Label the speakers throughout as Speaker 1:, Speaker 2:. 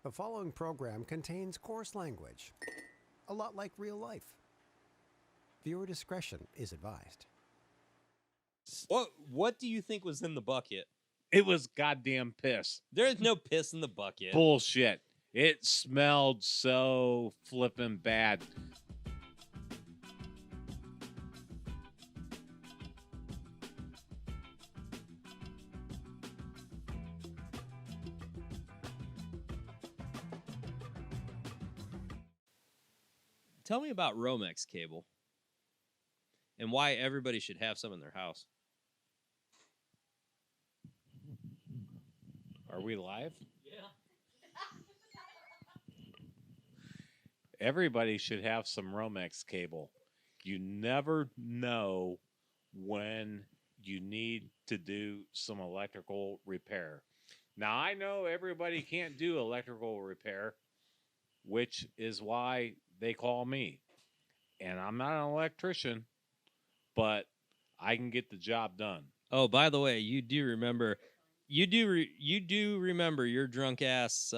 Speaker 1: The following program contains coarse language, a lot like real life. Viewer discretion is advised.
Speaker 2: What do you think was in the bucket?
Speaker 3: It was goddamn piss.
Speaker 2: There is no piss in the bucket.
Speaker 3: Bullshit. It smelled so flippin' bad.
Speaker 2: Tell me about Romex cable and why everybody should have some in their house.
Speaker 3: Are we live?
Speaker 2: Yeah.
Speaker 3: Everybody should have some Romex cable. You never know when you need to do some electrical repair. Now, I know everybody can't do electrical repair, which is why they call me. And I'm not an electrician, but I can get the job done.
Speaker 2: Oh, by the way, you do remember your drunk ass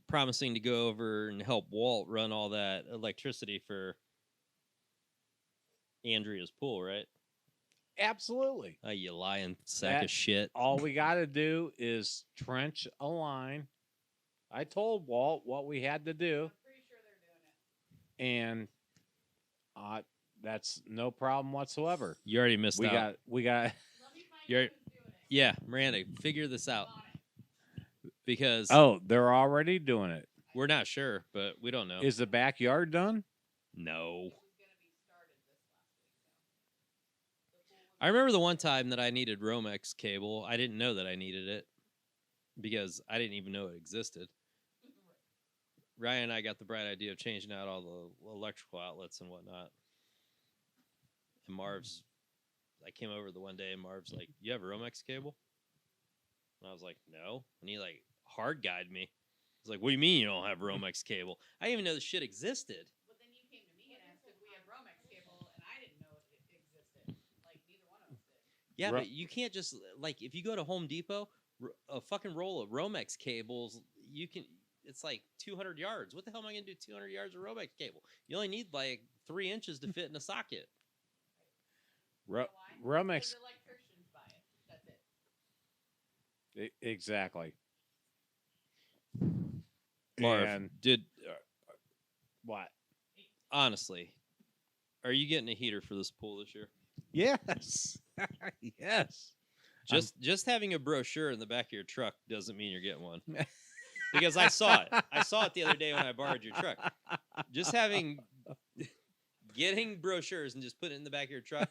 Speaker 2: promising to go over and help Walt run all that electricity for Andrea's pool, right?
Speaker 3: Absolutely.
Speaker 2: Oh, you lying sack of shit.
Speaker 3: All we got to do is trench a line. I told Walt what we had to do.
Speaker 4: I'm pretty sure they're doing it.
Speaker 3: And that's no problem whatsoever.
Speaker 2: You already missed out.
Speaker 3: We got.
Speaker 4: Let me find
Speaker 2: You're-
Speaker 4: out who's doing it.
Speaker 2: Yeah, Miranda, figure this out.
Speaker 4: I'm on it.
Speaker 2: Because
Speaker 3: Oh, they're already doing it.
Speaker 2: we're not sure, but we don't know.
Speaker 3: Is the backyard done?
Speaker 2: No.
Speaker 4: It was going to be started this last week, though. The pool was
Speaker 2: I remember the one time that I needed Romex cable. I didn't know that I needed it because I didn't even know it existed. Ryan and I got the bright idea of changing out all the electrical outlets and whatnot. And I came over the one day and Marv's like, "You have a Romex cable?" And I was like, "No." And he like hard guided me. He's like, "What do you mean you don't have Romex cable?" I didn't even know this shit existed.
Speaker 4: But then you came to me and asked if we have Romex cable, and I didn't know it existed. Like, neither one of us did.
Speaker 2: Yeah,
Speaker 3: Ro-
Speaker 2: but you can't just like if you go to Home Depot, a fucking roll of Romex cables, it's like 200 yards. What the hell am I going to do 200 yards of Romex cable? You only need like 3 inches to fit in a socket.
Speaker 4: You know why?
Speaker 3: Romex.
Speaker 4: Because electricians buy it. That's it.
Speaker 3: Exactly.
Speaker 2: Marv,
Speaker 3: And
Speaker 2: did
Speaker 3: what?
Speaker 2: honestly, are you getting a heater for this pool this year?
Speaker 3: Yes. Yes.
Speaker 2: Just having a brochure in the back of your truck doesn't mean you're getting one. Because I saw it. I saw it the other day when I borrowed your truck. Just getting brochures and just putting it in the back of your truck,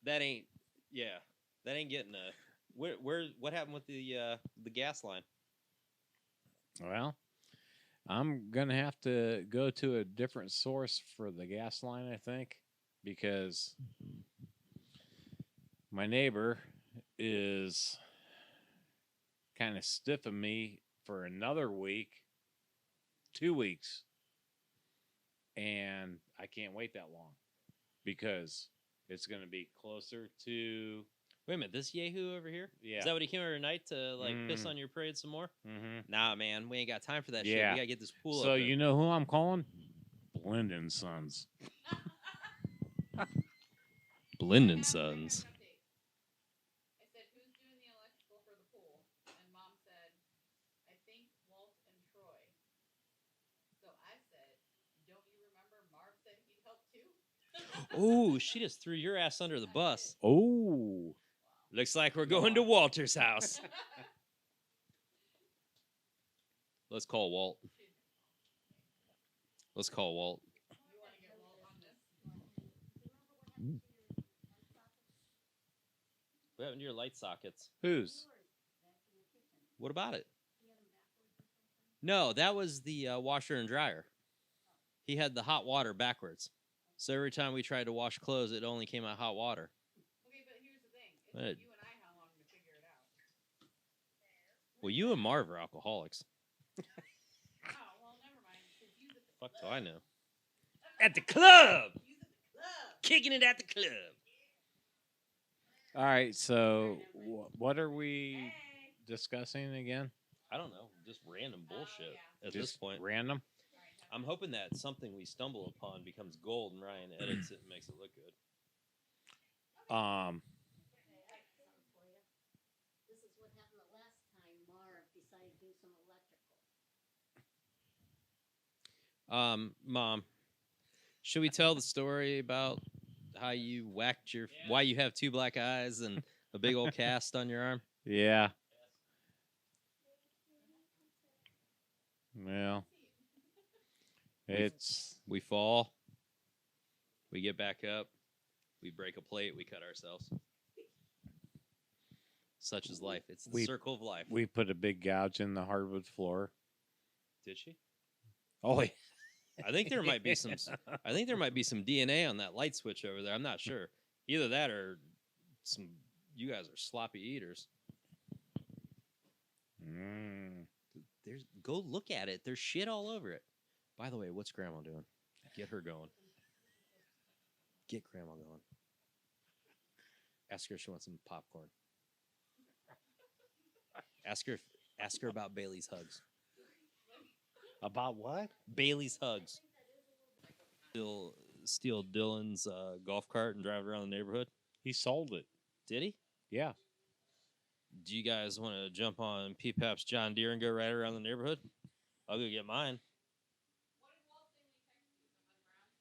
Speaker 2: that ain't getting a. What happened with the gas line?
Speaker 3: Well, I'm gonna have to go to a different source for the gas line, I think, because my neighbor is kind of stiffing me for another week, 2 weeks, and I can't wait that long because it's going to be closer to.
Speaker 2: Wait a minute, this Yahoo over here?
Speaker 3: Yeah.
Speaker 2: Is that what he came over tonight to piss
Speaker 3: Mm.
Speaker 2: on your parade some more?
Speaker 3: Mm-hmm.
Speaker 2: Nah, man, we ain't got time for that shit.
Speaker 3: Yeah.
Speaker 2: We gotta get this pool
Speaker 3: So
Speaker 2: up.
Speaker 3: you know who I'm calling? Blendon Sons.
Speaker 2: Blendon Sons.
Speaker 4: I said, who's doing the electrical for the pool? And Mom said, I think Walt and Troy. So I said, don't you remember Marv said he'd help too?
Speaker 2: Ooh, she just threw your ass under the bus.
Speaker 3: Oh.
Speaker 2: Looks like we're going to Walter's house. Let's call Walt. Let's call Walt.
Speaker 4: You want to get Walt on this?
Speaker 2: What happened to your light sockets?
Speaker 3: Whose?
Speaker 2: What about it? No, that was the washer and dryer. He had the hot water backwards. So every time we tried to wash clothes, it only came out hot water.
Speaker 4: Okay, but here's the thing. It
Speaker 2: Right.
Speaker 4: took you and I how long to figure it out?
Speaker 2: Well, you and Marv are alcoholics.
Speaker 4: Oh, well, never mind. Because you at the
Speaker 2: Fuck do
Speaker 4: club.
Speaker 2: I know? At the club!
Speaker 4: You at the club.
Speaker 2: Kicking it at the club.
Speaker 3: All right. So what are we
Speaker 4: Hey.
Speaker 3: discussing again?
Speaker 2: I don't know. just random bullshit
Speaker 4: yeah.
Speaker 2: at
Speaker 3: Just
Speaker 2: this point.
Speaker 3: random.
Speaker 4: All right, have
Speaker 2: I'm hoping that something we stumble upon becomes gold and Ryan edits it and makes it look good.
Speaker 3: Um,
Speaker 5: Okay, I got something for you. This is what happened the last time Marv decided to do some electrical.
Speaker 2: Mom, should we tell the story about how you whacked why you have 2 black eyes and a big old cast on your arm?
Speaker 3: yeah. Well, it's
Speaker 2: We fall, we get back up, we break a plate, we cut ourselves. Such is life. It's the circle of life.
Speaker 3: we put a big gouge in the hardwood floor.
Speaker 2: Did she?
Speaker 3: Oh,
Speaker 2: I think there might be some DNA on that light switch over there. I'm not sure. Either that or you guys are sloppy eaters. Go look at it. There's shit all over it. By the way, what's Grandma doing? Get her going. Get Grandma going. Ask her if she wants some popcorn. Ask her about Bailey's hugs.
Speaker 3: About what?
Speaker 2: Bailey's hugs. Steal Dylan's golf cart and drive it around the neighborhood.
Speaker 3: He sold it.
Speaker 2: Did he?
Speaker 3: Yeah.
Speaker 2: Do you guys want to jump on P-Pap's John Deere and go ride around the neighborhood? I'll go get mine.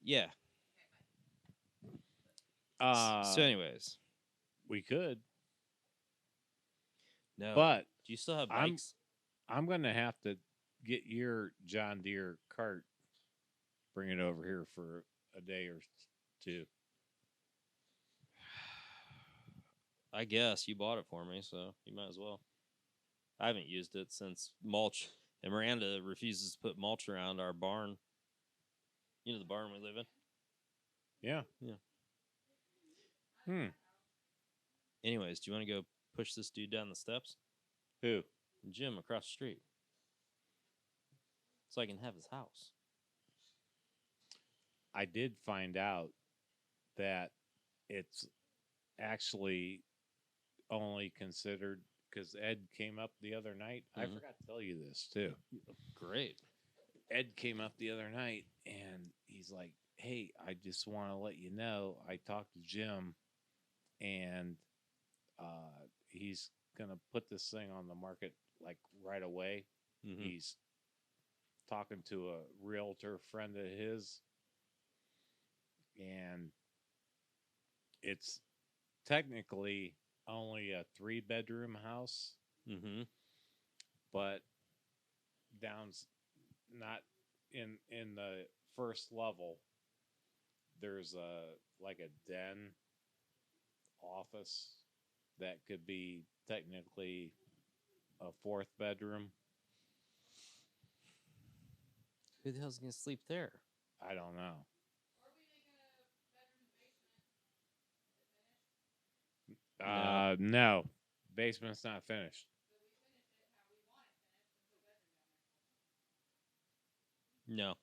Speaker 2: Yeah. So anyways.
Speaker 3: We could.
Speaker 2: No.
Speaker 3: But
Speaker 2: do you still have bikes?
Speaker 3: I'm going to have to get your John Deere cart, bring it over here for a day or two.
Speaker 2: I guess you bought it for me, so you might as well. I haven't used it since mulch, and Miranda refuses to put mulch around our barn. You know the barn we live in?
Speaker 3: Yeah.
Speaker 2: Yeah. Anyways, do you want to go push this dude down the steps?
Speaker 3: Who?
Speaker 2: Jim across the street. So I can have his house.
Speaker 3: I did find out that it's actually only considered because Ed came up the other night. I forgot to tell you this too.
Speaker 2: Great.
Speaker 3: Ed came up the other night and he's like, "Hey, I just want to let you know I talked to Jim and he's gonna put this thing on the market like right away.
Speaker 2: Mm-hmm.
Speaker 3: He's talking to a realtor friend of his, and it's technically only a 3-bedroom house, but not in the first level. There's like a den office that could be technically a 4th bedroom.
Speaker 2: Who the hell's gonna sleep there?
Speaker 3: I don't know. No, basement's not finished.
Speaker 2: No.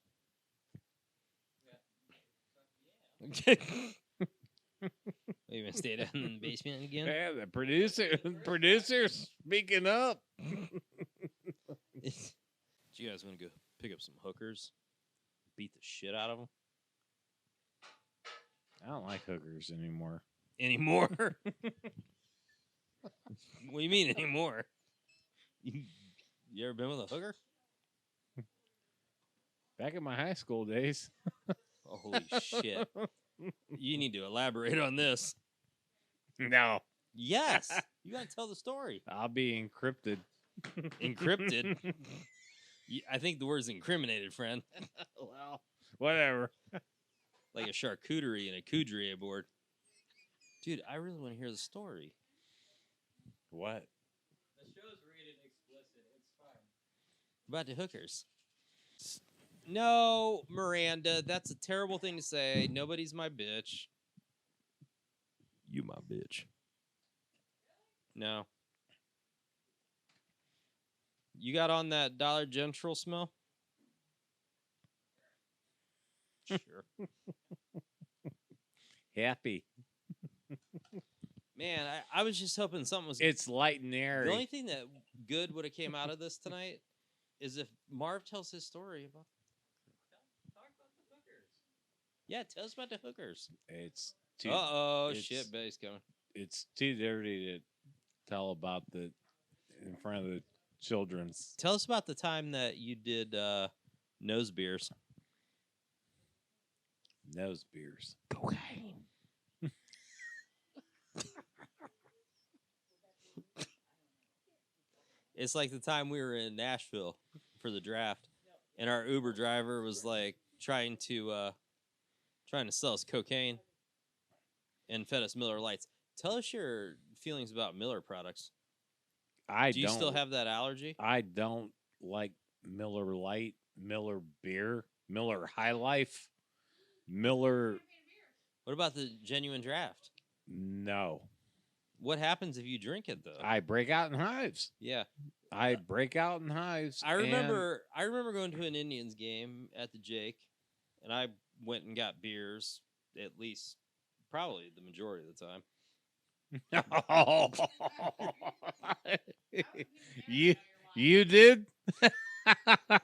Speaker 2: Okay. You gonna stay down in the basement again?
Speaker 3: Yeah, the producer's speaking up.
Speaker 2: Do you guys want to go pick up some hookers? Beat the shit out of them?
Speaker 3: I don't like hookers anymore.
Speaker 2: Anymore? What do you mean anymore? You ever been with a hooker?
Speaker 3: Back in my high school days.
Speaker 2: Oh, holy shit. You need to elaborate on this.
Speaker 3: No.
Speaker 2: Yes. You got to tell the story.
Speaker 3: I'll be encrypted.
Speaker 2: Encrypted? I think the word's incriminated, friend.
Speaker 3: Well, whatever.
Speaker 2: Like a charcuterie and a coudrier board. Dude, I really want to hear the story.
Speaker 3: What?
Speaker 6: The show's rated explicit. It's fine.
Speaker 2: About the hookers. No, Miranda, that's a terrible thing to say. Nobody's my bitch. You my bitch. No. You got on that Dollar General smell? Sure.
Speaker 3: Happy.
Speaker 2: Man, I was just hoping something was...
Speaker 3: It's light and airy.
Speaker 2: The only thing that good would have came out of this tonight is if Marv tells his story about.
Speaker 6: Talk about the hookers.
Speaker 2: Yeah, tell us about the hookers.
Speaker 3: It's too.
Speaker 2: Shit,
Speaker 3: it's-
Speaker 2: Betty's coming.
Speaker 3: It's too dirty to tell about the in front of the children's.
Speaker 2: Tell us about the time that you did nose beers.
Speaker 3: Nose beers.
Speaker 2: Cocaine. It's like the time we were in Nashville for the draft, and our Uber driver was like trying to sell us cocaine and fed us Miller Lights. Tell us your feelings about Miller products. Do you still have that allergy?
Speaker 3: I don't like Miller Lite, Miller Beer, Miller High Life, Miller.
Speaker 2: What about the genuine draft?
Speaker 3: No,
Speaker 2: What happens if you drink it though?
Speaker 3: I break out in hives.
Speaker 2: Yeah.
Speaker 3: I break out in hives.
Speaker 2: I remember going to an Indians game at the Jake, and I went and got beers at least probably the majority of the time.
Speaker 3: you did?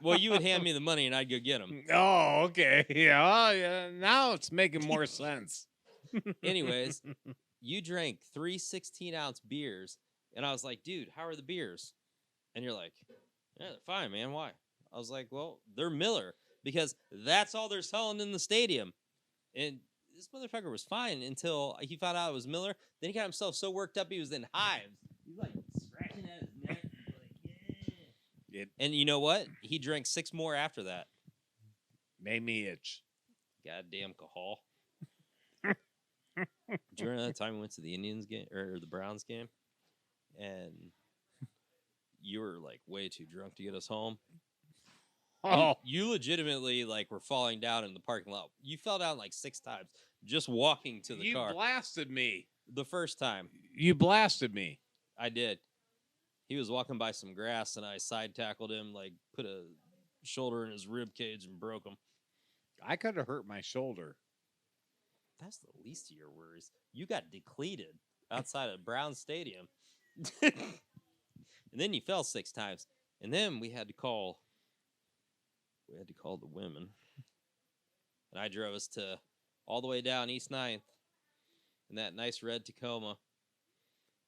Speaker 2: Well, you would hand me the money and I'd go get them.
Speaker 3: Oh, okay. Yeah, yeah. Now it's making more sense.
Speaker 2: Anyways, you drank 3 16-ounce beers, and I was like, dude, how are the beers? And you're like, yeah, they're fine, man. Why? I was like, well, they're Miller because that's all they're selling in the stadium. And this motherfucker was fine until he found out it was Miller. Then he got himself so worked up he was in hives. He's like scratching at his neck. He's like, yeah. And you know what? He drank 6 more after that.
Speaker 3: Made me itch.
Speaker 2: Goddamn Cahal. Do you remember that time we went to the Indians game or the Browns game? And you were like way too drunk to get us home.
Speaker 3: Oh,
Speaker 2: You legitimately like were falling down in the parking lot. You fell down like 6 times just walking to the
Speaker 3: you
Speaker 2: car.
Speaker 3: blasted me.
Speaker 2: The first time
Speaker 3: You blasted me.
Speaker 2: I did. He was walking by some grass and I side tackled him, like put a shoulder in his rib cage and broke him.
Speaker 3: I could have hurt my shoulder.
Speaker 2: That's the least of your worries. You got depleted outside of Brown Stadium. And then you fell 6 times. And then we had to call the women. And I drove us to all the way down East 9th in that nice red Tacoma,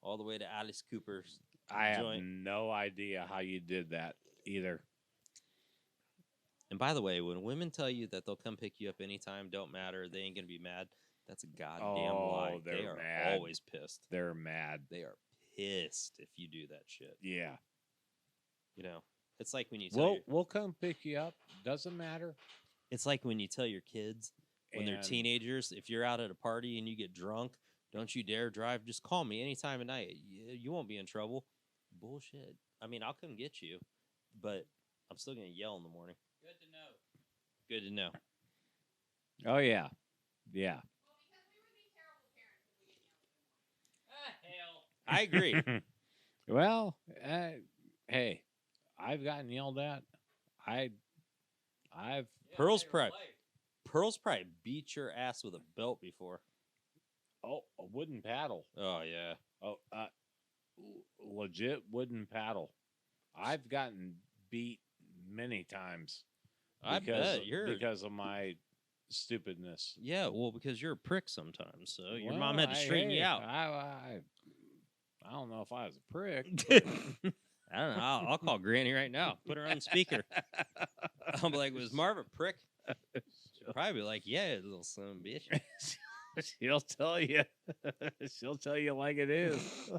Speaker 2: all the way to Alice Cooper's
Speaker 3: I
Speaker 2: joint.
Speaker 3: have no idea how you did that either.
Speaker 2: And by the way, when women tell you that they'll come pick you up anytime, don't matter, they ain't gonna be mad. That's a goddamn lie.
Speaker 3: they're
Speaker 2: They are
Speaker 3: mad.
Speaker 2: always pissed.
Speaker 3: They're mad.
Speaker 2: They are pissed if you do that shit.
Speaker 3: Yeah.
Speaker 2: You know, it's like when you tell
Speaker 3: We'll come pick you up. Doesn't matter.
Speaker 2: it's like when you tell your kids when they're
Speaker 3: And-
Speaker 2: teenagers, if you're out at a party and you get drunk, don't you dare drive. Just call me any time of night. You won't be in trouble. Bullshit. I mean, I'll come get you, but I'm still gonna yell in the morning.
Speaker 6: Good to know.
Speaker 2: Good to know.
Speaker 3: Oh yeah. Yeah.
Speaker 4: Well, because we would be terrible parents if we didn't yell at them.
Speaker 6: Hell.
Speaker 2: I agree.
Speaker 3: Well, hey, I've gotten yelled at. I've
Speaker 6: Yeah,
Speaker 2: Pearl's
Speaker 6: they were
Speaker 2: pride.
Speaker 6: light.
Speaker 2: Pearl's probably beat your ass with a belt before.
Speaker 3: a wooden paddle.
Speaker 2: Oh yeah.
Speaker 3: Oh, legit wooden paddle. I've gotten beat many times.
Speaker 2: I bet you're.
Speaker 3: because of my stupidness.
Speaker 2: Yeah, well, because you're a prick sometimes, so your mom had to straighten you out.
Speaker 3: I don't know if I was a prick.
Speaker 2: I don't know. I'll call Granny right now. Put her on speaker. I'll be like, "Was Marv a prick?" She'll probably be like, "Yeah, you little son of a bitch."
Speaker 3: She'll tell you. She'll tell you like it is.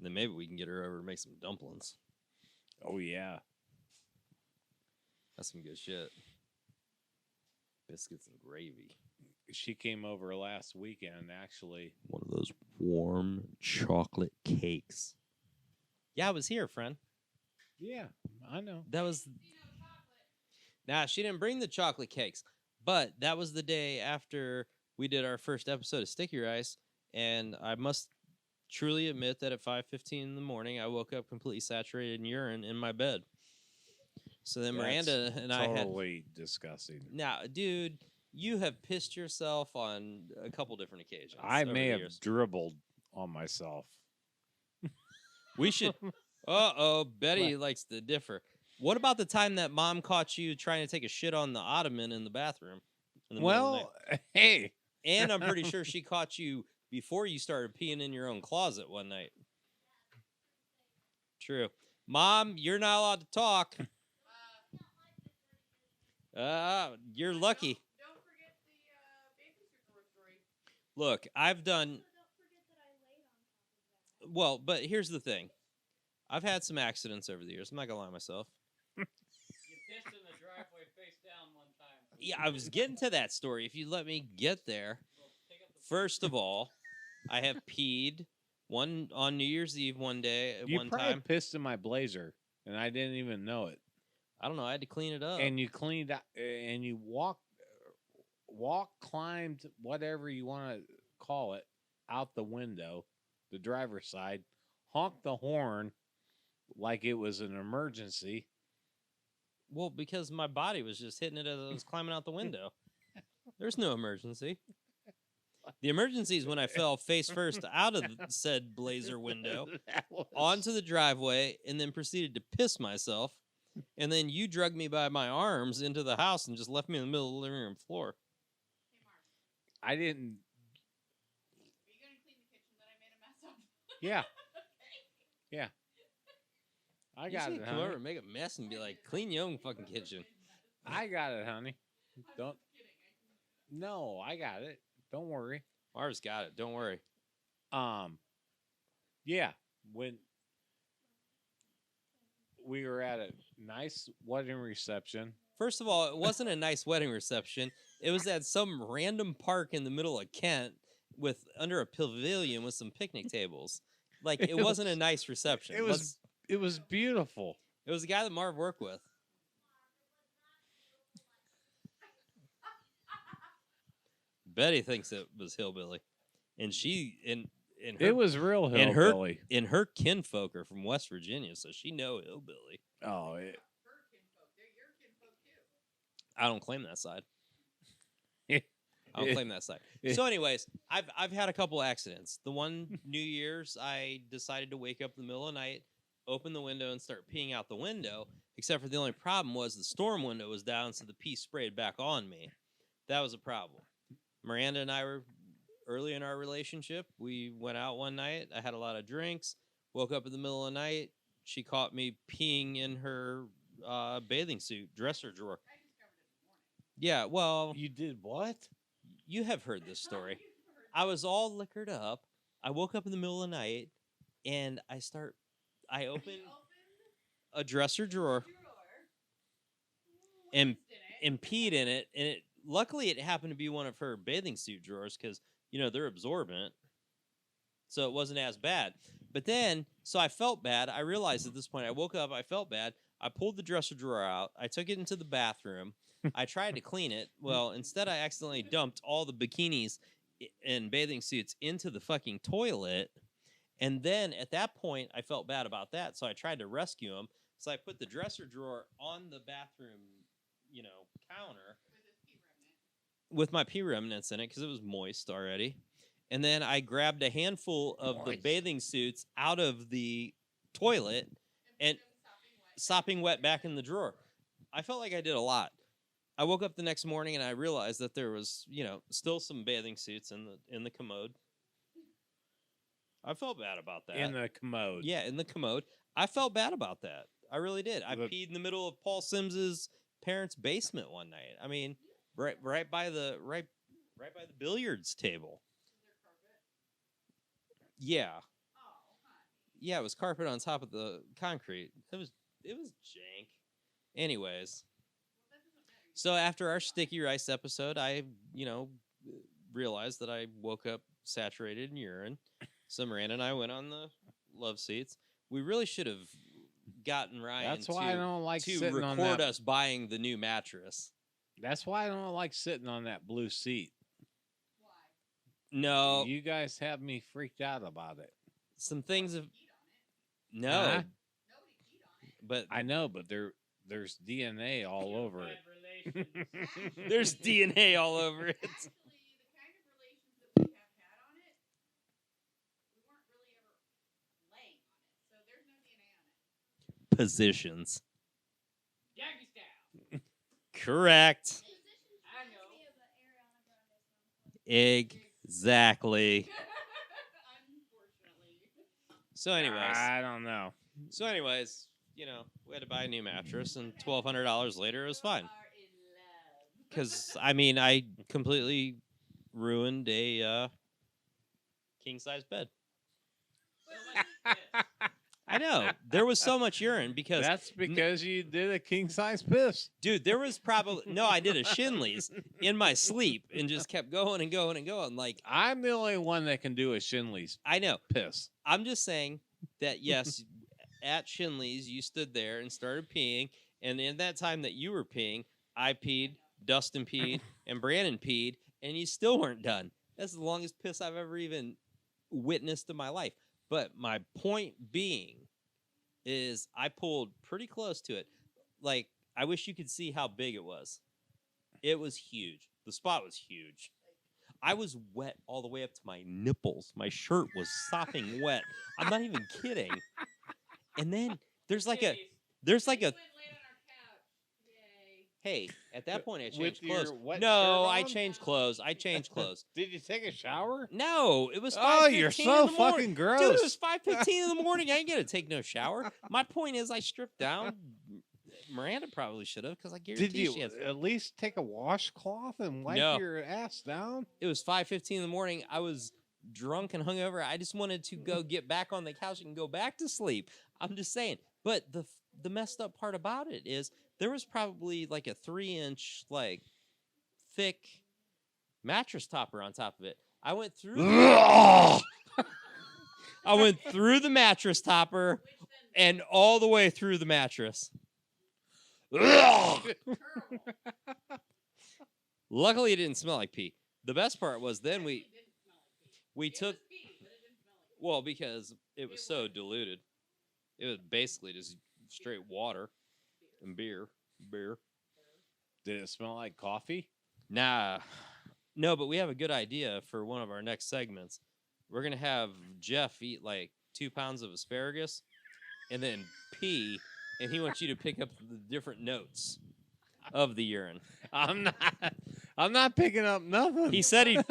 Speaker 2: Then maybe we can get her over to make some dumplings.
Speaker 3: Oh yeah.
Speaker 2: That's some good shit. Biscuits and gravy.
Speaker 3: She came over last weekend, actually.
Speaker 2: One of those warm chocolate cakes. Yeah, I was here, friend.
Speaker 3: Yeah, I know.
Speaker 2: That was. Nah, she didn't bring the chocolate cakes, but that was the day after we did our first episode of Sticky Rice, and I must truly admit that at 5:15 in the morning, I woke up completely saturated in urine in my bed. So then Miranda and I had.
Speaker 3: Totally disgusting.
Speaker 2: Now, dude, you have pissed yourself on a couple different occasions.
Speaker 3: I
Speaker 2: over
Speaker 3: may
Speaker 2: the
Speaker 3: have
Speaker 2: years.
Speaker 3: dribbled on myself.
Speaker 2: We should. Betty likes to differ. What about the time that mom caught you trying to take a shit on the ottoman in the bathroom? In the middle of the night?
Speaker 3: Hey.
Speaker 2: And I'm pretty sure she caught you before you started peeing in your own closet one night. True. Mom, you're not allowed to talk. You're lucky.
Speaker 4: Don't forget the bathing suit drawer story.
Speaker 2: Look, I've done.
Speaker 5: Also, don't forget that I laid on top of that.
Speaker 2: Well, but here's the thing. I've had some accidents over the years. I'm not gonna lie to myself.
Speaker 6: You pissed in the driveway face down one time.
Speaker 2: Yeah, I was getting to that story. If you let me get there.
Speaker 6: Well, pick up the
Speaker 2: First of all, I have peed one on New Year's Eve one day.
Speaker 3: You
Speaker 2: one
Speaker 3: probably
Speaker 2: time,
Speaker 3: pissed in my blazer, and I didn't even know it.
Speaker 2: I don't know. I had to clean it up.
Speaker 3: And you cleaned out, and you climbed, whatever you want to call it, out the window, the driver's side, honked the horn like it was an emergency.
Speaker 2: Well, because my body was just hitting it as I was climbing out the window. There's no emergency. The emergency is when I fell face first out of said blazer window
Speaker 3: That was-
Speaker 2: onto the driveway and then proceeded to piss myself. And then you dragged me by my arms into the house and just left me in the middle of the living room floor.
Speaker 4: Hey, Marv,
Speaker 3: I didn't.
Speaker 4: are you going to clean the kitchen that I made a mess of?
Speaker 3: Yeah,
Speaker 4: Okay.
Speaker 3: yeah. I
Speaker 2: You
Speaker 3: got
Speaker 2: just
Speaker 3: it,
Speaker 2: come over
Speaker 3: honey.
Speaker 2: and make a mess and be like, clean your own fucking kitchen.
Speaker 3: I got it, honey.
Speaker 4: I'm
Speaker 3: Don't.
Speaker 4: just kidding. I can do that.
Speaker 3: No, I got it. Don't worry.
Speaker 2: Marv's got it. Don't worry.
Speaker 3: Yeah, when we were at a nice wedding reception.
Speaker 2: First of all, it wasn't a nice wedding reception. It was at some random park in the middle of Kent with under a pavilion with some picnic tables. Like it
Speaker 3: It
Speaker 2: wasn't a
Speaker 3: was-
Speaker 2: nice reception.
Speaker 3: It was beautiful.
Speaker 2: It was a guy that Marv worked with. Betty thinks it was hillbilly, and she and her,
Speaker 3: It was real
Speaker 2: and her
Speaker 3: hillbilly.
Speaker 2: and her kinfolk are from West Virginia, so she know hillbilly.
Speaker 3: Oh,
Speaker 4: Her kinfolk. They're your kinfolk too.
Speaker 2: I don't claim that side.
Speaker 3: it,
Speaker 2: I don't claim that side. So, anyways, I've had a couple accidents. The one New Year's, I decided to wake up in the middle of the night, open the window, and start peeing out the window. Except for the only problem was the storm window was down, so the pee sprayed back on me. That was a problem. Miranda and I were early in our relationship. We went out one night. I had a lot of drinks. Woke up in the middle of the night. She caught me peeing in her bathing suit dresser drawer.
Speaker 4: I discovered it this morning.
Speaker 2: Yeah, well,
Speaker 3: you did what?
Speaker 2: you have heard this story. I was all liquored up. I woke up in the middle of the night, and I opened a dresser drawer and peed in it, and luckily it happened to be one of her bathing suit drawers because they're absorbent, so it wasn't as bad. But then, so I felt bad. I realized at this point, I woke up, I felt bad. I pulled the dresser drawer out. I took it into the bathroom. I tried to clean it. Well, instead, I accidentally dumped all the bikinis and bathing suits into the fucking toilet. And then at that point, I felt bad about that, so I tried to rescue him. So I put the dresser drawer on the bathroom, counter with my pee remnants in it because it was moist already. And then I grabbed a handful of the
Speaker 3: Moist.
Speaker 2: bathing suits out of the toilet and sopping wet back in the drawer. I felt like I did a lot. I woke up the next morning and I realized that there was, still some bathing suits in the commode. I felt bad about that.
Speaker 3: In the commode.
Speaker 2: Yeah, in the commode. I felt bad about that. I really did. I
Speaker 3: The-
Speaker 2: peed in the middle of Paul Sims's parents' basement one night. I mean, right by the billiards table. Yeah. Yeah, it was carpet on top of the concrete. It was jank. Anyways. So after our sticky rice episode, I, realized that I woke up saturated in urine. So Miranda and I went on the love seats. We really should have gotten Ryan
Speaker 3: That's why I don't like
Speaker 2: to
Speaker 3: sitting on
Speaker 2: record
Speaker 3: that.
Speaker 2: us buying the new mattress.
Speaker 3: That's why I don't like sitting on that blue seat.
Speaker 2: No,
Speaker 3: You guys have me freaked out about it.
Speaker 2: some things have no,
Speaker 3: Huh?
Speaker 2: but
Speaker 3: I know, but there's DNA all over it.
Speaker 6: bad relations.
Speaker 2: there's DNA all over it.
Speaker 4: Actually, the kind of relations that we have had on it, we weren't really ever laying on it, so there's no DNA on it.
Speaker 2: positions.
Speaker 6: Yankee style.
Speaker 2: Correct.
Speaker 6: I know.
Speaker 2: Exactly.
Speaker 4: Unfortunately.
Speaker 2: So, anyways,
Speaker 3: I don't know.
Speaker 2: we had to buy a new mattress, and $1,200 later, it was fine.
Speaker 4: Are in love.
Speaker 2: Because I completely ruined a king size bed. I know there was so much urine because
Speaker 3: That's because you did a king size piss.
Speaker 2: dude, there was probably no. I did a Shinley's in my sleep and just kept going and going and going. Like
Speaker 3: I'm the only one that can do a Shinley's
Speaker 2: I know.
Speaker 3: piss.
Speaker 2: I'm just saying that yes, at Shinley's you stood there and started peeing, and in that time that you were peeing, I peed, Dustin peed, and Brandon peed, and you still weren't done. That's the longest piss I've ever even witnessed in my life. But my point being is I pulled pretty close to it. Like, I wish you could see how big it was. It was huge. The spot was huge. I was wet all the way up to my nipples. My shirt was sopping wet. I'm not even kidding. And then there's like a
Speaker 4: We went late on our couch. Yay.
Speaker 2: hey, at that point I
Speaker 3: With
Speaker 2: changed clothes.
Speaker 3: your wet
Speaker 2: No,
Speaker 3: shirt
Speaker 2: I
Speaker 3: on?
Speaker 2: changed clothes. I changed clothes.
Speaker 3: Did you take a shower?
Speaker 2: No, it was 5:15
Speaker 3: Oh, you're so
Speaker 2: in the morning.
Speaker 3: fucking gross.
Speaker 2: Dude, it was 5:15 in the morning. I ain't gonna take no shower. My point is, I stripped down. Miranda probably should have, because I guarantee
Speaker 3: Did you
Speaker 2: she has.
Speaker 3: at least take a washcloth and wipe
Speaker 2: No.
Speaker 3: your ass down?
Speaker 2: It was 5:15 in the morning. I was drunk and hungover. I just wanted to go get back on the couch and go back to sleep. I'm just saying. But the messed up part about it is there was probably like a 3-inch like thick mattress topper on top of it. I went through. I went through the mattress topper and all the way through the mattress. Luckily, it didn't smell like pee. The best part was then we took because it was so diluted. It was basically just straight water and beer.
Speaker 3: Did it smell like coffee?
Speaker 2: Nah, no, but we have a good idea for one of our next segments. We're gonna have Jeff eat like 2 pounds of asparagus and then pee, and he wants you to pick up the different notes of the urine.
Speaker 3: I'm not picking up nothing.
Speaker 2: He said he'd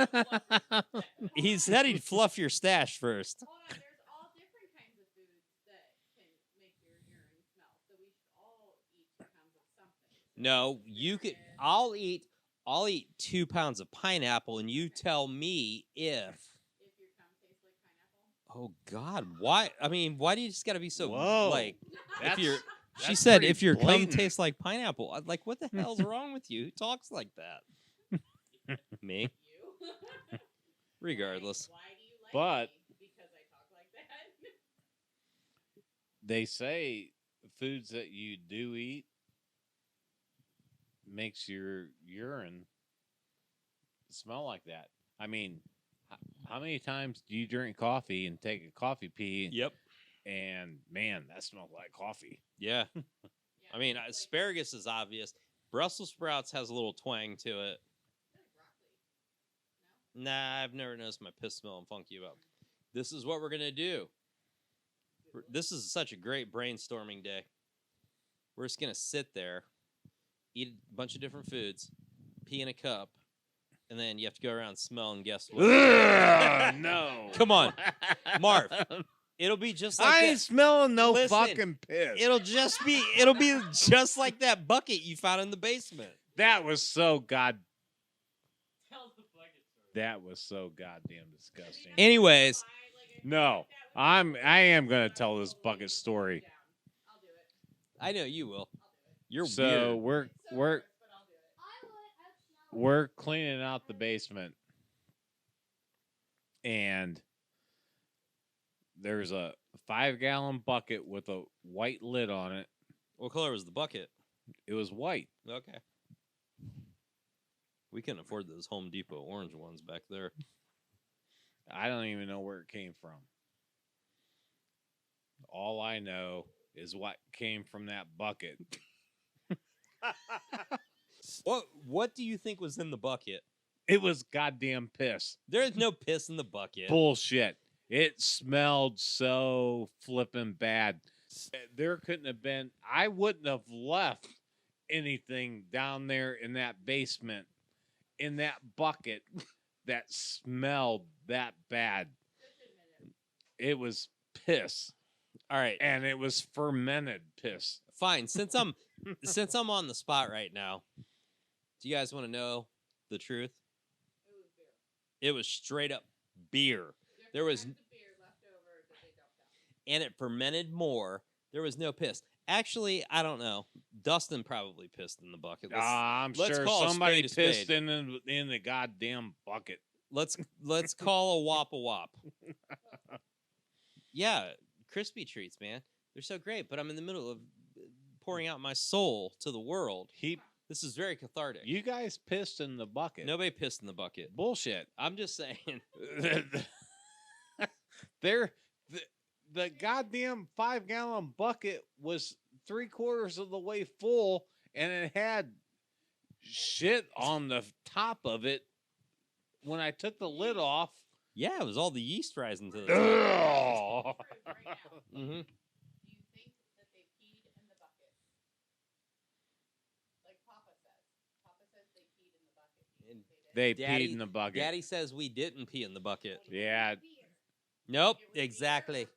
Speaker 2: fluff your stash first.
Speaker 4: Hold on, there's all different kinds of foods that can make your urine smell. So we should all eat 2 pounds of something.
Speaker 2: No, you could. I'll eat 2 pounds of pineapple, and you tell me if.
Speaker 4: If your tongue tastes like pineapple.
Speaker 2: Oh God, why? I mean, why do you just got to be so
Speaker 3: Whoa.
Speaker 2: like? If you're, she
Speaker 3: that's
Speaker 2: said,
Speaker 3: pretty
Speaker 2: if your cum
Speaker 3: blatant.
Speaker 2: tastes like pineapple, I'm like, what the hell's wrong with you? Who talks like that? Me.
Speaker 4: You.
Speaker 2: Regardless.
Speaker 4: Why do you like
Speaker 3: But-
Speaker 4: me? Because I talk like that.
Speaker 3: They say foods that you do eat makes your urine smell like that. I mean, how many times do you drink coffee and take a coffee pee?
Speaker 2: Yep.
Speaker 3: And man, that smells like coffee.
Speaker 2: Yeah.
Speaker 4: Yeah,
Speaker 2: I mean,
Speaker 4: it's like-
Speaker 2: asparagus is obvious. Brussels sprouts has a little twang to it.
Speaker 4: I like broccoli.
Speaker 2: Nah, I've never noticed my piss smelling funky about. This is what we're gonna do. This is such a great brainstorming day. We're just gonna sit there, eat a bunch of different foods, pee in a cup, and then you have to go around and smell and guess what.
Speaker 3: No.
Speaker 2: Come on, Marv. It'll be just like
Speaker 3: I
Speaker 2: that.
Speaker 3: ain't smelling no
Speaker 2: Listen,
Speaker 3: fucking piss.
Speaker 2: It'll be just like that bucket you found in the basement.
Speaker 3: That was so
Speaker 6: Tell the bucket story.
Speaker 3: That was so goddamn disgusting.
Speaker 2: Anyways,
Speaker 3: No, I am gonna tell this bucket story.
Speaker 4: I'll do it.
Speaker 2: I know you will. You're
Speaker 3: So
Speaker 2: weird.
Speaker 3: we're
Speaker 4: But I'll do it.
Speaker 3: we're cleaning out the basement, and there's a 5-gallon bucket with a white lid on it.
Speaker 2: What color was the bucket?
Speaker 3: It was white.
Speaker 2: Okay. We couldn't afford those Home Depot orange ones back there.
Speaker 3: I don't even know where it came from. All I know is what came from that bucket.
Speaker 2: What do you think was in the bucket?
Speaker 3: It was goddamn piss.
Speaker 2: There's no piss in the bucket.
Speaker 3: Bullshit. It smelled so flippin' bad. There couldn't have been. I wouldn't have left anything down there in that basement, in that bucket, that smelled that bad. It was piss,
Speaker 2: All right,
Speaker 3: and it was fermented piss.
Speaker 2: fine. Since I'm on the spot right now, do you guys want to know the truth? It was straight up beer. There was,
Speaker 4: The beer left over that they dumped out.
Speaker 2: and it fermented more. There was no piss. Actually, I don't know. Dustin probably pissed in the bucket.
Speaker 3: I'm
Speaker 2: let's
Speaker 3: sure
Speaker 2: call a
Speaker 3: somebody
Speaker 2: spade a
Speaker 3: pissed
Speaker 2: spade.
Speaker 3: in the goddamn bucket.
Speaker 2: Let's call a wop a wop. Yeah, crispy treats, man. They're so great, but I'm in the middle of pouring out my soul to the world. This is very cathartic.
Speaker 3: You guys pissed in the bucket.
Speaker 2: Nobody pissed in the bucket.
Speaker 3: Bullshit.
Speaker 2: I'm just saying.
Speaker 3: The goddamn 5-gallon bucket was 3/4 of the way full, and it had shit on the top of it. When I took the lid off,
Speaker 2: Yeah, it was all the yeast rising to the top.
Speaker 3: ugh.
Speaker 4: Right now,
Speaker 2: Mm-hmm.
Speaker 4: do you think that they peed in the bucket? Like Papa says. Papa says they peed in the bucket. Do you think they did?
Speaker 3: They
Speaker 2: Daddy-
Speaker 3: peed in the bucket.
Speaker 2: Daddy says we didn't pee in the bucket.
Speaker 3: Yeah.
Speaker 2: Nope,
Speaker 4: It was beer
Speaker 2: exactly.
Speaker 4: or pee?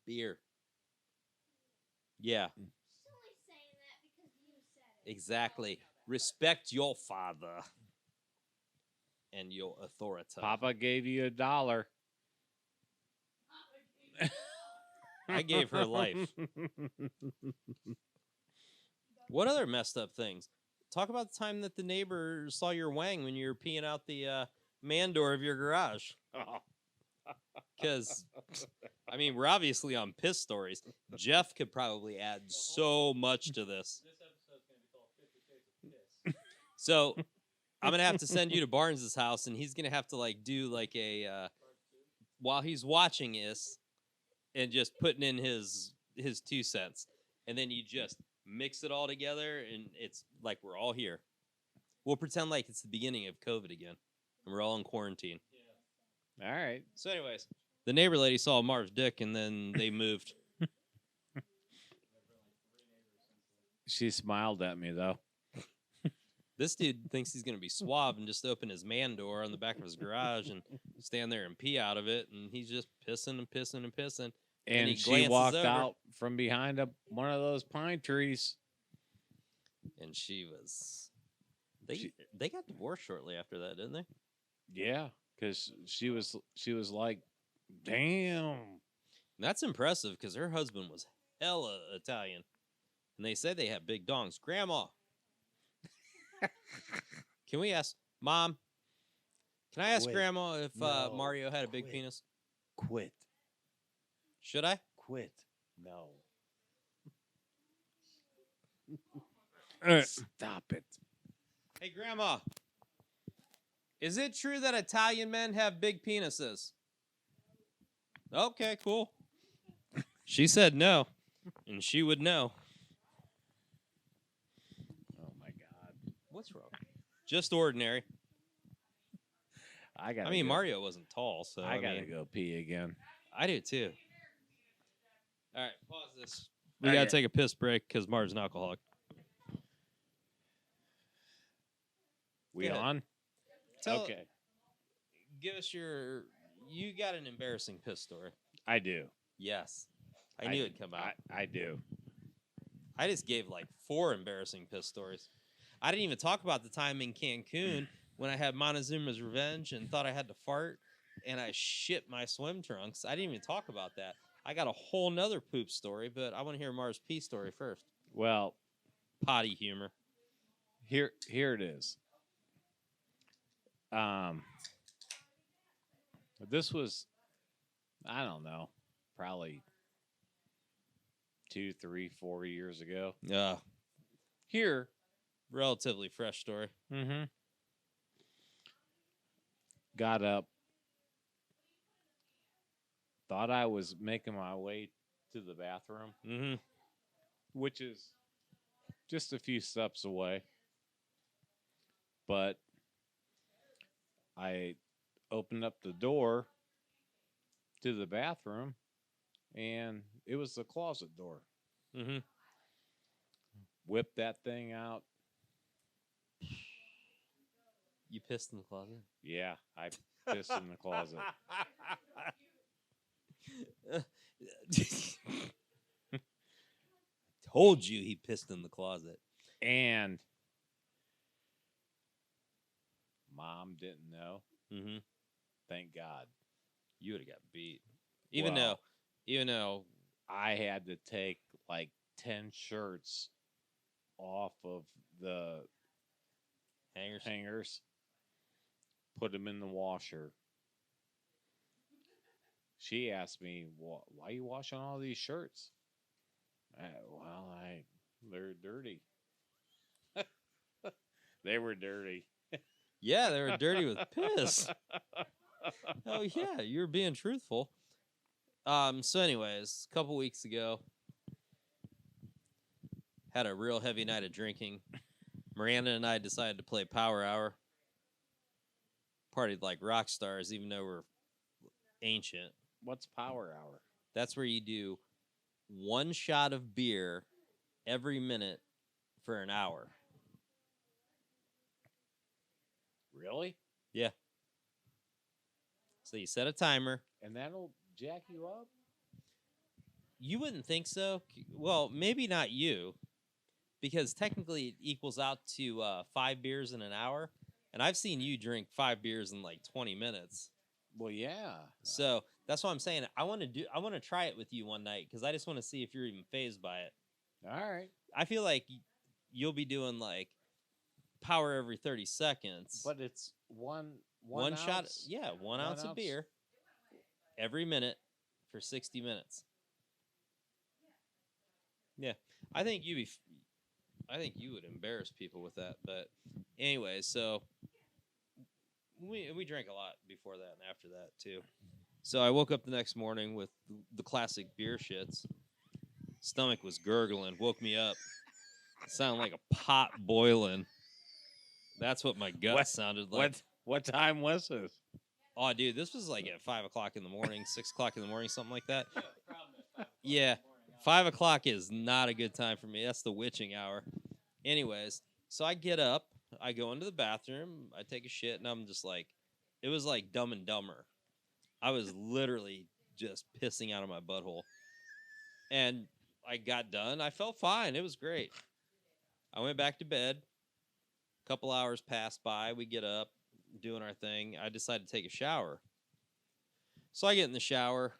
Speaker 2: Beer. Yeah,
Speaker 5: She's only saying that because you said it.
Speaker 2: exactly. Respect your father and your authority.
Speaker 3: Papa gave you $1.
Speaker 2: I gave her life. What other messed up things? Talk about the time that the neighbor saw your wang when you were peeing out the man door of your garage. Because, I mean, we're obviously on piss stories. Jeff could probably add so much to this.
Speaker 6: This episode's going to be called 50 Shades of Piss.
Speaker 2: So I'm gonna have to send you to Barnes's house, and he's gonna have to like do like a while he's watching this, and just putting in his 2 cents, and then you just mix it all together, and it's like we're all here. We'll pretend like it's the beginning of COVID again, and we're all in quarantine.
Speaker 3: All right.
Speaker 2: So, anyways, the neighbor lady saw Marv's dick, and then they moved.
Speaker 3: She smiled at me though.
Speaker 2: This dude thinks he's gonna be suave and just open his man door on the back of his garage and stand there and pee out of it, and he's just pissing and pissing and pissing.
Speaker 3: And
Speaker 2: he
Speaker 3: she
Speaker 2: glances
Speaker 3: walked
Speaker 2: over.
Speaker 3: out from behind one of those pine trees.
Speaker 2: And she was. They
Speaker 3: She-
Speaker 2: they got divorced shortly after that, didn't they?
Speaker 3: Yeah, because she was like, damn.
Speaker 2: And that's impressive because her husband was hella Italian, and they said they had big dongs. Grandma, can we ask Mom? Can I ask
Speaker 3: Quit.
Speaker 2: Grandma if
Speaker 3: No,
Speaker 2: Mario had a big
Speaker 3: quit.
Speaker 2: penis?
Speaker 3: Quit.
Speaker 2: Should I?
Speaker 3: Quit. No. Stop it.
Speaker 2: Hey, Grandma, is it true that Italian men have big penises? Okay, cool. She said no, and she would know.
Speaker 3: Oh my God.
Speaker 2: What's wrong? Just ordinary.
Speaker 3: I got.
Speaker 2: I mean, Mario wasn't tall, so
Speaker 3: I gotta
Speaker 2: mean,
Speaker 3: go pee again.
Speaker 2: I do too. All right, pause this. We
Speaker 3: Okay.
Speaker 2: gotta take a piss break because Marv's an alcoholic.
Speaker 3: We
Speaker 2: Yeah.
Speaker 3: on?
Speaker 2: Tell,
Speaker 3: Okay.
Speaker 2: Give us your. You got an embarrassing piss story.
Speaker 3: I do.
Speaker 2: Yes, I knew it'd come out.
Speaker 3: I do.
Speaker 2: I just gave like 4 embarrassing piss stories. I didn't even talk about the time in Cancun when I had Montezuma's Revenge and thought I had to fart and I shit my swim trunks. I didn't even talk about that. I got a whole nother poop story, but I want to hear Mars pee story first.
Speaker 3: Well,
Speaker 2: Potty humor.
Speaker 3: here it is. This was, I don't know, probably 2, 3, 4 years ago.
Speaker 2: Yeah,
Speaker 3: Here,
Speaker 2: relatively fresh story.
Speaker 3: got up, thought I was making my way to the bathroom,
Speaker 2: Mm-hmm.
Speaker 3: which is just a few steps away. But I opened up the door to the bathroom, and it was the closet door.
Speaker 2: Mm-hmm.
Speaker 3: Whipped that thing out.
Speaker 2: You pissed in the closet?
Speaker 3: Yeah, I pissed in the closet.
Speaker 2: Told you he pissed in the closet.
Speaker 3: And Mom didn't know.
Speaker 2: Mm-hmm.
Speaker 3: Thank God.
Speaker 2: You would have got beat. Even though
Speaker 3: I had to take like 10 shirts off of the hangers, put them in the washer. She asked me, "Why are you washing all these shirts?" They're dirty. They were dirty.
Speaker 2: yeah, they were dirty with piss. Oh yeah, you were being truthful. So anyways, a couple weeks ago, had a real heavy night of drinking. Miranda and I decided to play Power Hour. Partied like rock stars, even though we're ancient.
Speaker 3: What's Power Hour?
Speaker 2: That's where you do one shot of beer every minute for an hour.
Speaker 3: Really?
Speaker 2: Yeah. So you set a timer.
Speaker 3: And that'll jack you up?
Speaker 2: You wouldn't think so. Well, maybe not you, because technically it equals out to 5 beers in an hour. And I've seen you drink 5 beers in like 20 minutes.
Speaker 3: Well, yeah.
Speaker 2: So that's what I'm saying. I want to try it with you one night because I just want to see if you're even phased by it.
Speaker 3: All right.
Speaker 2: I feel like you'll be doing like power every 30 seconds.
Speaker 3: But it's one
Speaker 2: shot.
Speaker 3: ounce?
Speaker 2: Yeah, 1 ounce of beer every minute for 60 minutes. Yeah, I think you would embarrass people with that. But anyway, so we drank a lot before that and after that too. So I woke up the next morning with the classic beer shits. Stomach was gurgling, woke me up. It sounded like a pot boiling. That's what my gut sounded like.
Speaker 3: What time was this?
Speaker 2: Oh, dude, this was like at 5 o'clock in the morning, 6 o'clock in the morning, something like that.
Speaker 6: Yeah, the problem is 5 o'clock in the
Speaker 2: Yeah,
Speaker 6: morning.
Speaker 2: 5 o'clock is not a good time for me. That's the witching hour. Anyways, so I get up, I go into the bathroom, I take a shit, and I'm just like, it was like Dumb and Dumber. I was literally just pissing out of my butthole. And I got done. I felt fine. It was great. I went back to bed. A couple hours passed by. We get up, doing our thing. I decided to take a shower. So I get in the shower,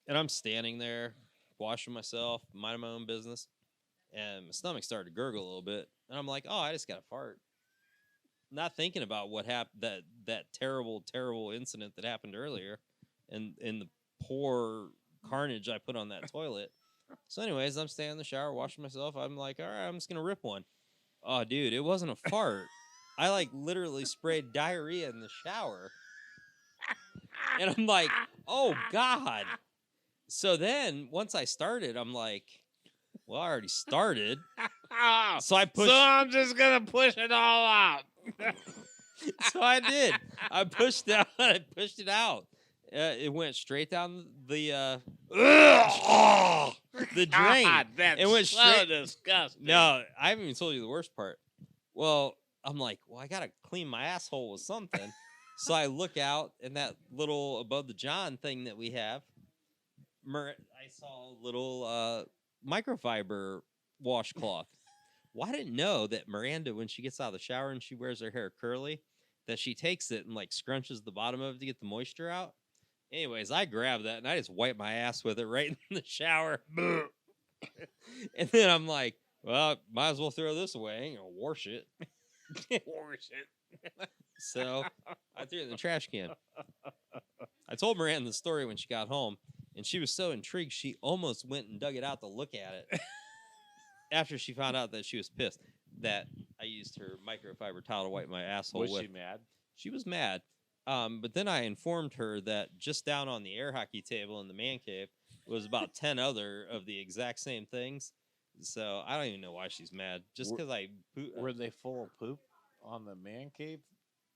Speaker 2: and I'm standing there, washing myself, minding my own business. And my stomach started to gurgle a little bit. And I'm like, oh, I just got a fart. Not thinking about what happened, that terrible, terrible incident that happened earlier and the poor carnage I put on that toilet. So anyways, I'm standing in the shower, washing myself. I'm like, all right, I'm just going to rip one. Oh, dude, it wasn't a fart. I like literally sprayed diarrhea in the shower. And I'm like, oh, God. So then once I started, I'm like, well, I already started. So I pushed.
Speaker 3: So I'm just going to push it all out.
Speaker 2: So I did. I pushed out. I pushed it out. It went straight down the drain.
Speaker 3: God, that's
Speaker 2: It went
Speaker 3: so
Speaker 2: straight.
Speaker 3: disgusting.
Speaker 2: No, I haven't even told you the worst part. Well, I'm like, well, I gotta clean my asshole with something. So I look out, and that little above the John thing that we have, I saw a little microfiber washcloth. Well, I didn't know that Miranda, when she gets out of the shower and she wears her hair curly, that she takes it and like scrunches the bottom of it to get the moisture out. Anyways, I grabbed that and I just wiped my ass with it right in the shower. And then I'm like, well, might as well throw this away. I ain't gonna wash it.
Speaker 3: Wash it.
Speaker 2: So I threw it in the trash can. I told Miranda the story when she got home, and she was so intrigued she almost went and dug it out to look at it. After she found out that she was pissed that I used her microfiber towel to wipe my asshole
Speaker 3: Was
Speaker 2: with.
Speaker 3: she mad?
Speaker 2: She was mad. But then I informed her that just down on the air hockey table in the man cave was about 10 other of the exact same things. So I don't even know why she's mad. Just because
Speaker 3: Were they full of poop on the man cave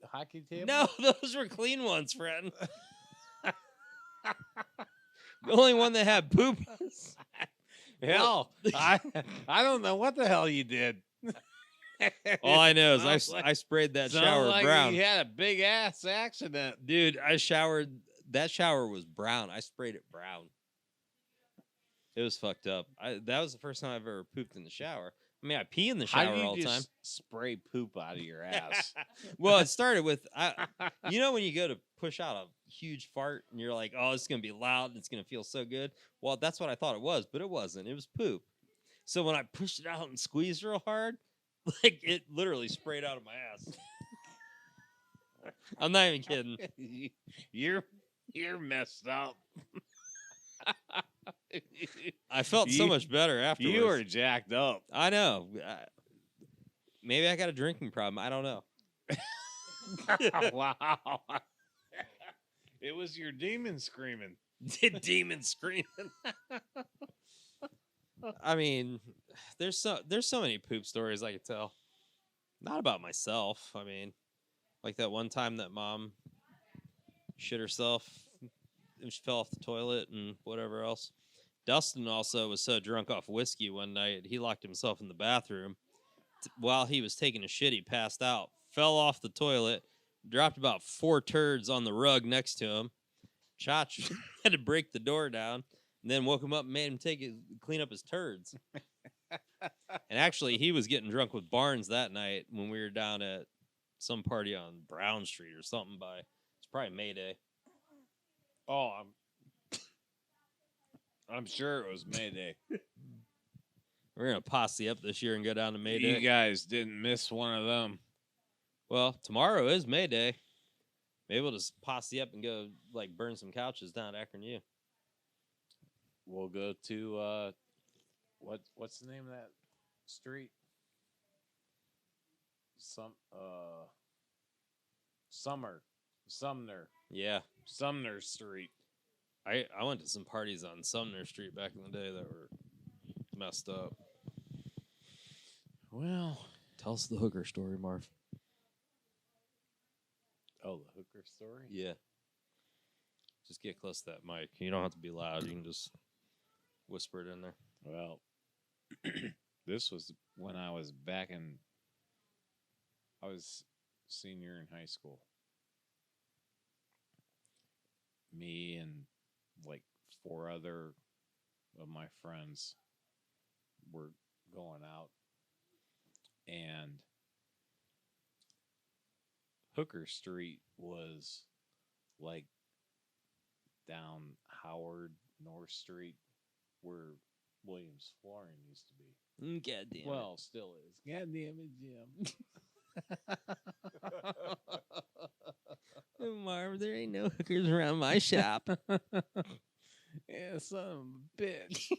Speaker 3: hockey table?
Speaker 2: No, those were clean ones, friend. The only one that had poop.
Speaker 3: Hell, I don't know what the hell you did.
Speaker 2: All I know is
Speaker 3: Sounds
Speaker 2: I sprayed that
Speaker 3: sounds
Speaker 2: shower
Speaker 3: like
Speaker 2: brown.
Speaker 3: You had a big ass accident.
Speaker 2: Dude, I showered. That shower was brown. I sprayed it brown. It was fucked up. That was the first time I've ever pooped in the shower. I mean, I pee in the
Speaker 3: How
Speaker 2: shower
Speaker 3: do you
Speaker 2: all the
Speaker 3: just
Speaker 2: time.
Speaker 3: spray poop out of your ass?
Speaker 2: Well, it started with, you know, when you go to push out a huge fart and you're like, oh, it's going to be loud and it's going to feel so good. Well, that's what I thought it was, but it wasn't. It was poop. So when I pushed it out and squeezed real hard, like it literally sprayed out of my ass. I'm not even kidding.
Speaker 3: You're messed up.
Speaker 2: I felt so much better afterwards.
Speaker 3: You were jacked up.
Speaker 2: I know. Maybe I got a drinking problem. I don't know.
Speaker 3: Wow. It was your demon screaming.
Speaker 2: Demon screaming. I mean, there's so many poop stories I could tell. Not about myself. I mean, like that one time that mom shit herself and she fell off the toilet and whatever else. Dustin also was so drunk off whiskey one night, he locked himself in the bathroom. While he was taking a shit, he passed out, fell off the toilet, dropped about 4 turds on the rug next to him. Chach had to break the door down, and then woke him up and made him clean up his turds. And actually, he was getting drunk with Barnes that night when we were down at some party on Brown Street or something it's probably May Day.
Speaker 3: Oh, I'm sure it was May Day.
Speaker 2: We're going to posse up this year and go down to May Day.
Speaker 3: You guys didn't miss one of them.
Speaker 2: Well, tomorrow is May Day. Maybe we'll just posse up and go like burn some couches down at Akron U.
Speaker 3: We'll go to what's the name of that street? Sumner.
Speaker 2: Yeah.
Speaker 3: Sumner Street.
Speaker 2: I went to some parties on Sumner Street back in the day that were messed up.
Speaker 3: Well,
Speaker 2: tell us the hooker story, Marv.
Speaker 3: Oh, the hooker story?
Speaker 2: Yeah. Just get close to that mic. You don't have to be loud. You can just whisper it in there.
Speaker 3: Well, this was when I was I was senior in high school. Me and like 4 other of my friends were going out, and Hooker Street was like down Howard North Street where Williams Flooring used to be.
Speaker 2: God damn
Speaker 3: Well, still is. God damn it, Jim.
Speaker 2: Marv, there ain't no hookers around my shop.
Speaker 3: Yeah, son of a bitch.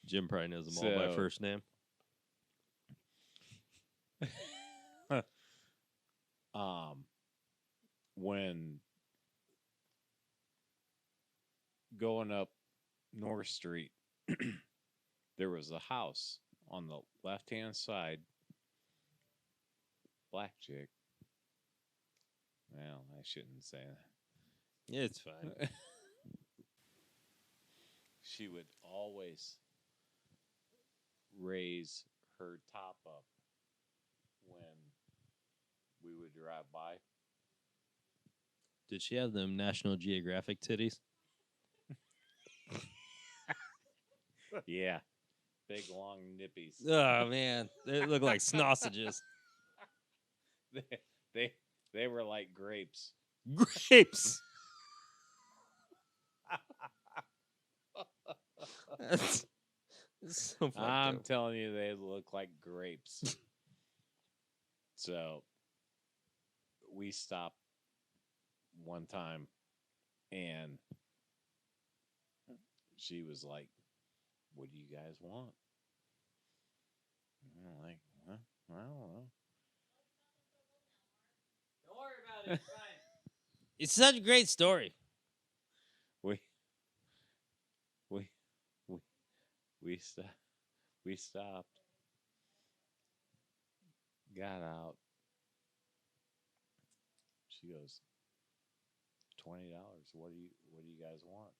Speaker 2: Jim probably knows them all by first name.
Speaker 3: When going up North Street, there was a house on the left-hand side. Black chick. Well, I shouldn't say that.
Speaker 2: Yeah, it's fine.
Speaker 3: She would always raise her top up when we would drive by.
Speaker 2: Did she have them National Geographic titties?
Speaker 3: Yeah. Big, long nippies.
Speaker 2: Oh, man. They look like sausages.
Speaker 3: They were like grapes.
Speaker 2: Grapes! That's so fucked
Speaker 3: I'm
Speaker 2: up.
Speaker 3: telling you, they look like grapes. So we stopped one time, and she was like, "What do you guys want?" And I'm like, "Huh? I don't know."
Speaker 6: Don't worry about it. It's fine.
Speaker 2: It's such a great story.
Speaker 3: We stopped, got out. She goes, $20. What do you guys want?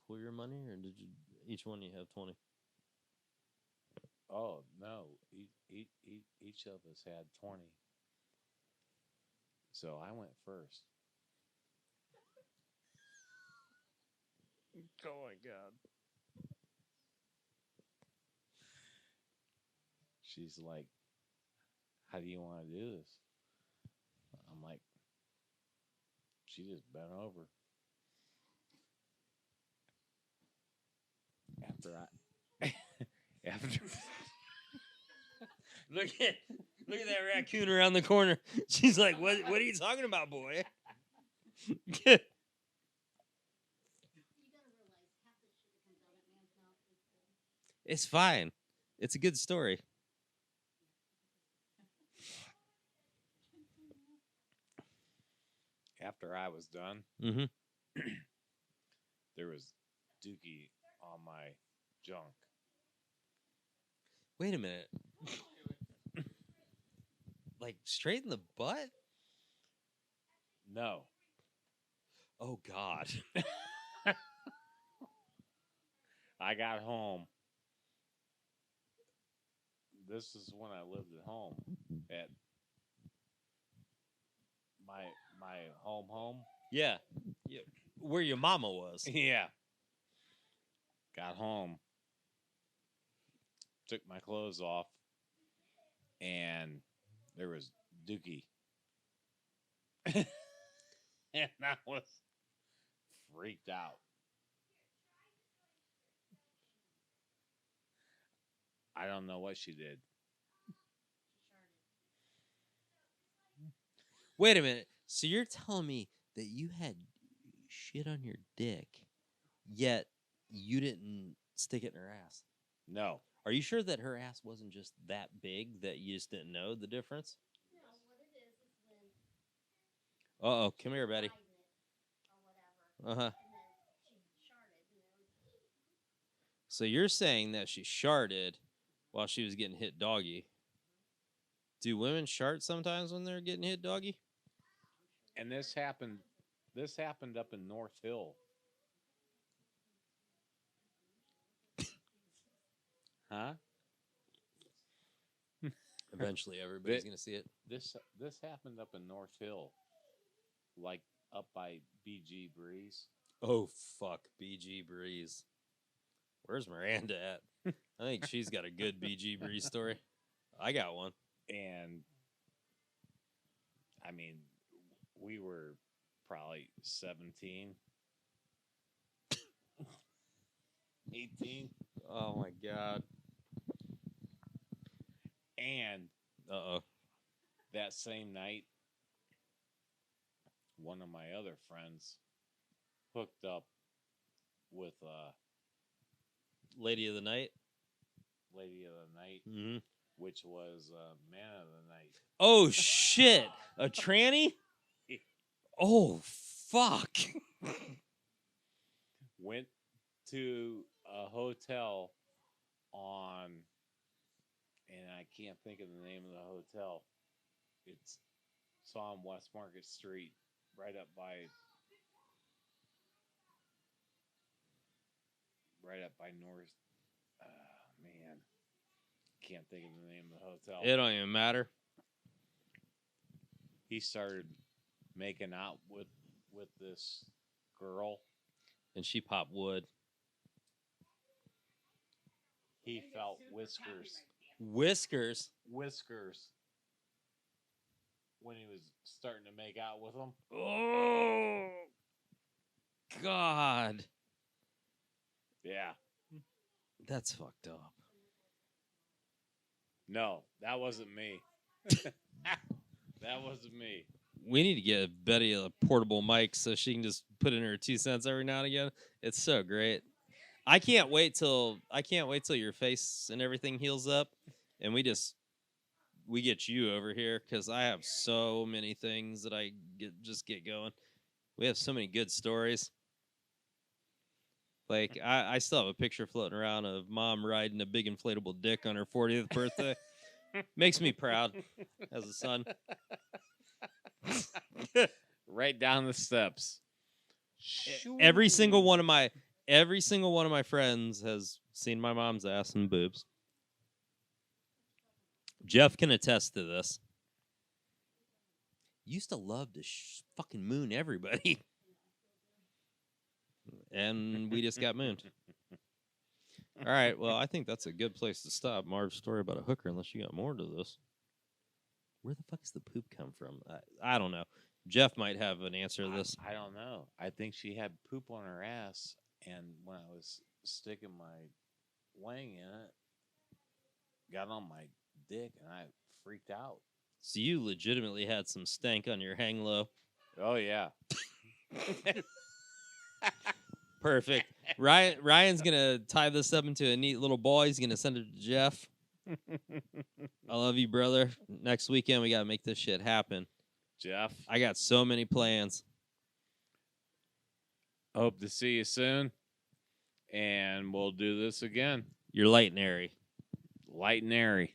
Speaker 2: pool your money, or did you each one you have 20?
Speaker 3: Oh no, each of us had 20. So I went first.
Speaker 2: Oh my god.
Speaker 3: She's like, "How do you want to do this?" I'm like, she just bent over. After
Speaker 2: Look at that raccoon around the corner. She's like, "What are you talking about, boy?"
Speaker 5: You gotta realize half the shit that comes out of man's mouth is bull.
Speaker 2: It's fine. It's a good story.
Speaker 3: after I was done,
Speaker 2: Mm-hmm.
Speaker 3: there was dookie on my junk.
Speaker 2: Wait a minute. Like straight in the butt?
Speaker 3: No,
Speaker 2: Oh God.
Speaker 3: I got home. This is when I lived at home at my home.
Speaker 2: Yeah. Where your mama was.
Speaker 3: Yeah. Got home. Took my clothes off, and there was dookie. And I was freaked out. I don't know what she did.
Speaker 2: Wait a minute. So you're telling me that you had shit on your dick, yet you didn't stick it in her ass?
Speaker 3: No.
Speaker 2: Are you sure that her ass wasn't just that big that you just didn't know the difference?
Speaker 5: No, what it is when
Speaker 2: Uh-oh. Come here, Betty.
Speaker 5: riding it or whatever,
Speaker 2: Uh-huh.
Speaker 5: and then she sharted, and it was
Speaker 2: So you're saying that she sharted while she was getting hit doggy. Do women shart sometimes when they're getting hit doggy?
Speaker 3: And this happened up in North Hill. Huh?
Speaker 2: Eventually, everybody's going to see it.
Speaker 3: This happened up in North Hill. Like up by BG Breeze.
Speaker 2: Oh, fuck. BG Breeze. Where's Miranda at? I think she's got a good BG Breeze story. I got one.
Speaker 3: And I mean, we were probably 17, 18.
Speaker 2: Oh, my God.
Speaker 3: And
Speaker 2: Uh-oh.
Speaker 3: that same night, one of my other friends hooked up with
Speaker 2: Lady of the night?
Speaker 3: Lady of the Night,
Speaker 2: Mm-hmm.
Speaker 3: which was Man of the Night.
Speaker 2: Oh, shit. A tranny? Oh, fuck.
Speaker 3: Went to a hotel and I can't think of the name of the hotel. It's on West Market Street, right up by North. Man, can't think of the name of the hotel.
Speaker 2: It don't even matter.
Speaker 3: He started making out with this girl.
Speaker 2: And she popped wood.
Speaker 3: He felt whiskers when he was starting to make out with them.
Speaker 2: Oh, God.
Speaker 3: Yeah.
Speaker 2: That's fucked up.
Speaker 3: No, that wasn't me. That wasn't me.
Speaker 2: We need to get Betty a portable mic so she can just put in her 2 cents every now and again. It's so great. I can't wait till your face and everything heals up, and we get you over here because I have so many things that I get going. We have so many good stories. Like I still have a picture floating around of Mom riding a big inflatable dick on her 40th birthday. Makes me proud as a son.
Speaker 3: Right down the steps.
Speaker 2: Every single one of Every single one of my friends has seen my mom's ass and boobs. Jeff can attest to this. Used to love to fucking moon everybody. And we just got mooned. All right, well, I think that's a good place to stop. Marv's story about a hooker, unless you got more to this. Where the fuck does the poop come from? I don't know. Jeff might have an answer to this.
Speaker 3: I don't know. I think she had poop on her ass, and when I was sticking my wang in it, got on my dick, and I freaked out.
Speaker 2: So you legitimately had some stank on your hang low.
Speaker 3: Oh yeah.
Speaker 2: Perfect. Ryan's gonna tie this up into a neat little ball. He's gonna send it to Jeff. I love you, brother. Next weekend we gotta make this shit happen.
Speaker 3: Jeff,
Speaker 2: I got so many plans.
Speaker 3: hope to see you soon, and we'll do this again.
Speaker 2: You're light and airy.
Speaker 3: Light and airy.